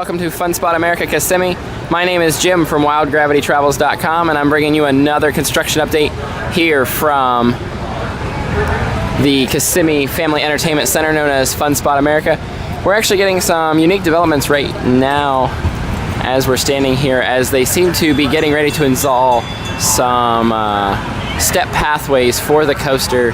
welcome to Fun Spot America Kissimmee. My name is Jim from WildGravityTravels.com, and I'm bringing you another construction update here from the Kissimmee Family Entertainment Center known as Fun Spot America. We're actually getting some unique developments right now as we're standing here, as they seem to be getting ready to install some step pathways for the coaster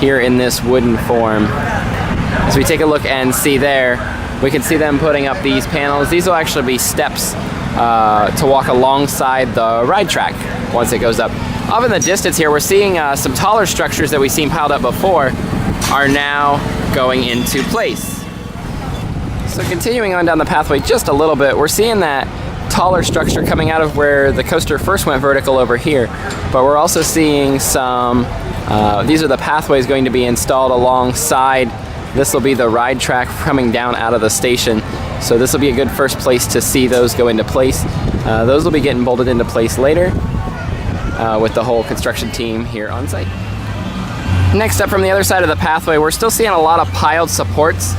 here in this wooden form. As we take a look and see there, we can see them putting up these panels. These will actually be steps to walk alongside the ride track once it goes up. Off in the distance here, we're seeing some taller structures that we've seen piled up before are now going into place. So continuing on down the pathway just a little bit, we're seeing that taller structure coming out of where the coaster first went vertical over here. But we're also seeing some, these are the pathways going to be installed alongside. This will be the ride track coming down out of the station. So this will be a good first place to see those go into place. Those will be getting bolted into place later with the whole construction team here on site. Next up, from the other side of the pathway, we're still seeing a lot of piled supports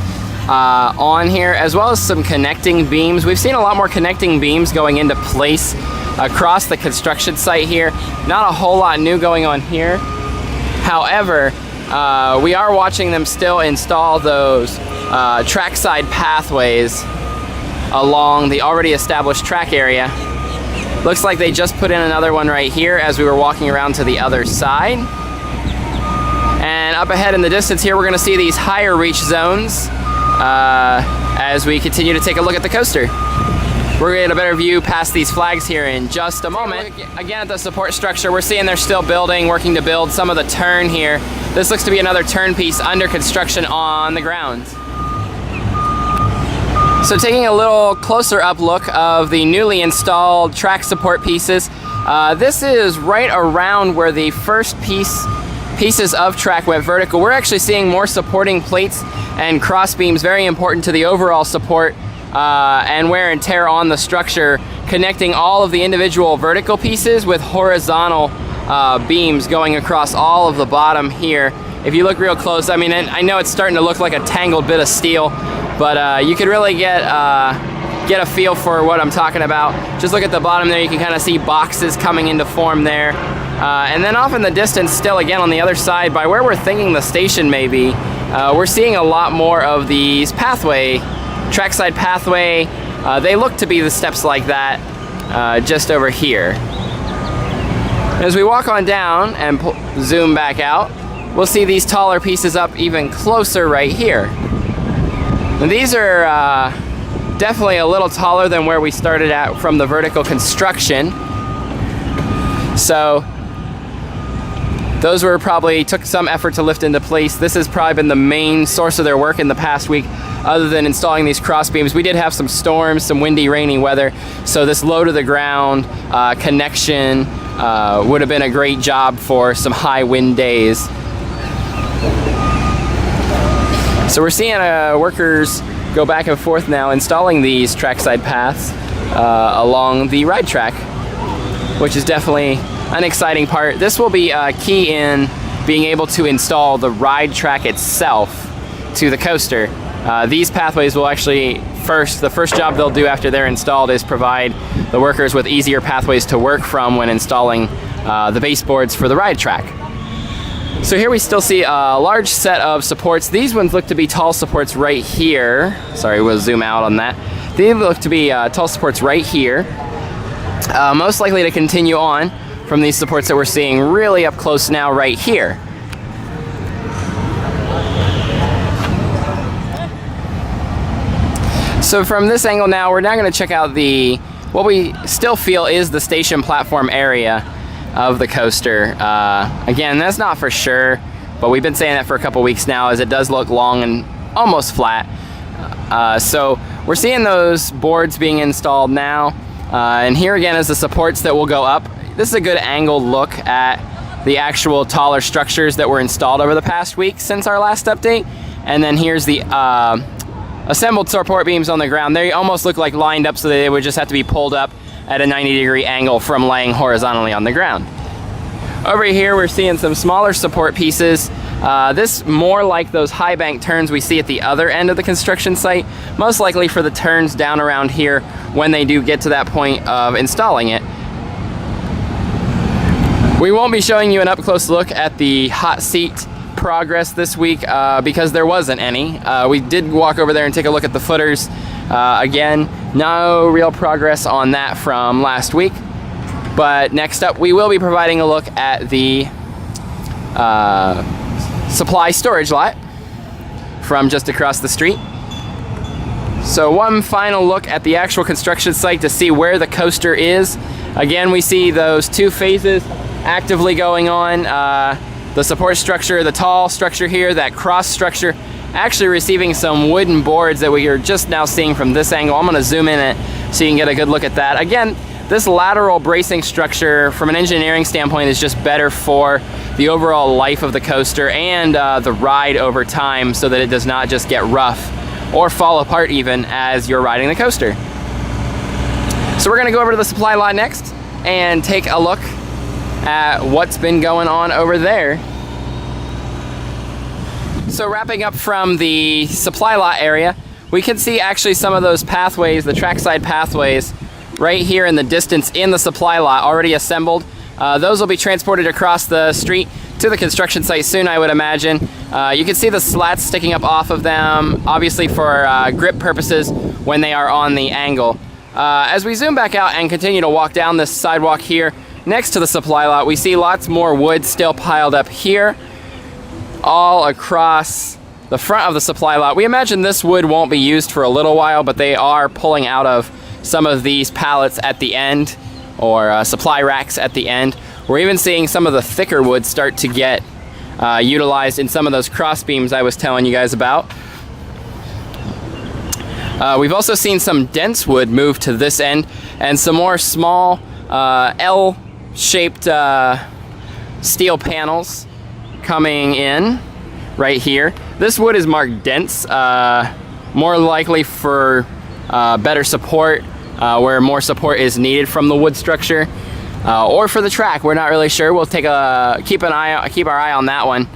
on here, as well as some connecting beams. We've seen a lot more connecting beams going into place across the construction site here. Not a whole lot new going on here. However, we are watching them still install those trackside pathways along the already established track area. Looks like they just put in another one right here as we were walking around to the other side. And up ahead in the distance here, we're going to see these higher reach zones as we continue to take a look at the coaster. We're going to get a better view past these flags here in just a moment. Again, at the support structure, we're seeing they're still building, working to build some of the turn here. This looks to be another turn piece under construction on the ground. So taking a little closer up look of the newly installed track support pieces, this is right around where the first pieces of track went vertical. We're actually seeing more supporting plates and cross beams, very important to the overall support and wear and tear on the structure, connecting all of the individual vertical pieces with horizontal beams going across all of the bottom here. If you look real close, I mean, I know it's starting to look like a tangled bit of steel, but you could really get a feel for what I'm talking about. Just look at the bottom there, you can kind of see boxes coming into form there. And then off in the distance, still again on the other side, by where we're thinking the station may be, we're seeing a lot more of these trackside pathway. They look to be the steps like that just over here. As we walk on down and zoom back out, we'll see these taller pieces up even closer right here. And these are definitely a little taller than where we started at from the vertical construction. So those took some effort to lift into place. This has probably been the main source of their work in the past week, other than installing these cross beams. We did have some storms, some windy, rainy weather, so this low to the ground connection would have been a great job for some high wind days. So we're seeing workers go back and forth now installing these trackside paths along the ride track, which is definitely an exciting part. This will be key in being able to install the ride track itself to the coaster. These pathways will actually the first job they'll do after they're installed is provide the workers with easier pathways to work from when installing the baseboards for the ride track. So here we still see a large set of supports. These ones look to be tall supports right here. Sorry, we'll zoom out on that. These look to be tall supports right here. Most likely to continue on from these supports that we're seeing really up close now right here. So from this angle now, we're now going to check out what we still feel is the station platform area of the coaster. Again, that's not for sure, but we've been saying that for a couple weeks now, as it does look long and almost flat. So we're seeing those boards being installed now. And here again is the supports that will go up. This is a good angled look at the actual taller structures that were installed over the past week since our last update. And then here's the assembled support beams on the ground. They almost look like lined up, so they would just have to be pulled up at a 90-degree angle from laying horizontally on the ground. Over here we're seeing some smaller support pieces. This more like those high bank turns we see at the other end of the construction site, most likely for the turns down around here when they do get to that point of installing it. We won't be showing you an up-close look at the hot seat progress this week because there wasn't any. We did walk over there and take a look at the footers. Again, no real progress on that from last week. But next up, we will be providing a look at the supply storage lot from just across the street. So one final look at the actual construction site to see where the coaster is. Again, we see those two phases actively going on. The support structure, the tall structure here, that cross structure, actually receiving some wooden boards that we are just now seeing from this angle. I'm going to zoom in it so you can get a good look at that. Again, this lateral bracing structure from an engineering standpoint is just better for the overall life of the coaster and the ride over time, so that it does not just get rough or fall apart even as you're riding the coaster. So we're going to go over to the supply lot next and take a look at what's been going on over there. So wrapping up from the supply lot area, we can see actually some of those pathways, the trackside pathways, right here in the distance in the supply lot already assembled. Those will be transported across the street to the construction site soon, I would imagine. You can see the slats sticking up off of them, obviously for grip purposes when they are on the angle. As we zoom back out and continue to walk down this sidewalk here next to the supply lot, we see lots more wood still piled up here all across the front of the supply lot. We imagine this wood won't be used for a little while, but they are pulling out of some of these pallets at the end, or supply racks at the end. We're even seeing some of the thicker wood start to get utilized in some of those cross beams I was telling you guys about. We've also seen some dense wood move to this end, and some more small L-shaped steel panels coming in right here. This wood is marked dense, more likely for better support, where more support is needed from the wood structure, or for the track. We're not really sure. We'll keep our eye on that one.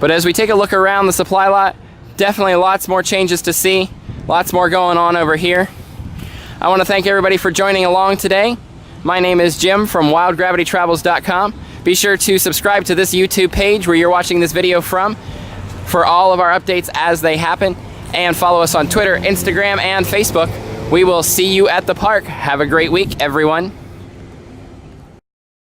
But as we take a look around the supply lot, definitely lots more changes to see, lots more going on over here. I want to thank everybody for joining along today. My name is Jim from wildgravitytravels.com. Be sure to subscribe to this YouTube page where you're watching this video from for all of our updates as they happen, and follow us on Twitter, Instagram, and Facebook. We will see you at the park. Have a great week, everyone.